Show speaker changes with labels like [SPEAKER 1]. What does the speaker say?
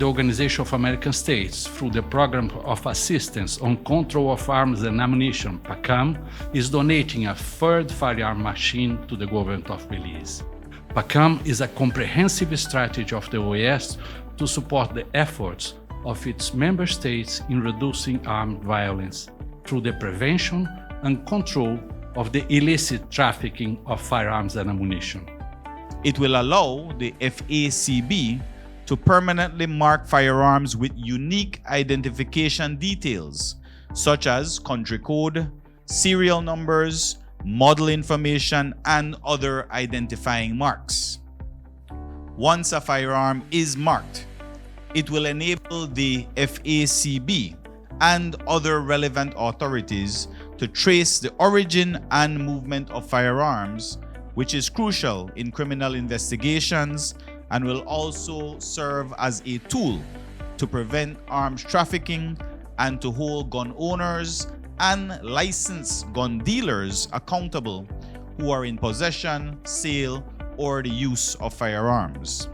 [SPEAKER 1] the Organization of American States, through the Program of Assistance on Control of Arms and Ammunition, PACAM, is donating a third firearm machine to the Government of Belize. PACAM is a comprehensive strategy of the OAS to support the efforts of its member states in reducing armed violence through the prevention and control of the illicit trafficking of firearms and ammunition.
[SPEAKER 2] It will allow the FACB to permanently mark firearms with unique identification details, such as country code, serial numbers, model information, and other identifying marks. Once a firearm is marked, it will enable the FACB and other relevant authorities to trace the origin and movement of firearms, which is crucial in criminal investigations and will also serve as a tool to prevent arms trafficking and to hold gun owners and licensed gun dealers accountable who are in possession, sale, or the use of firearms.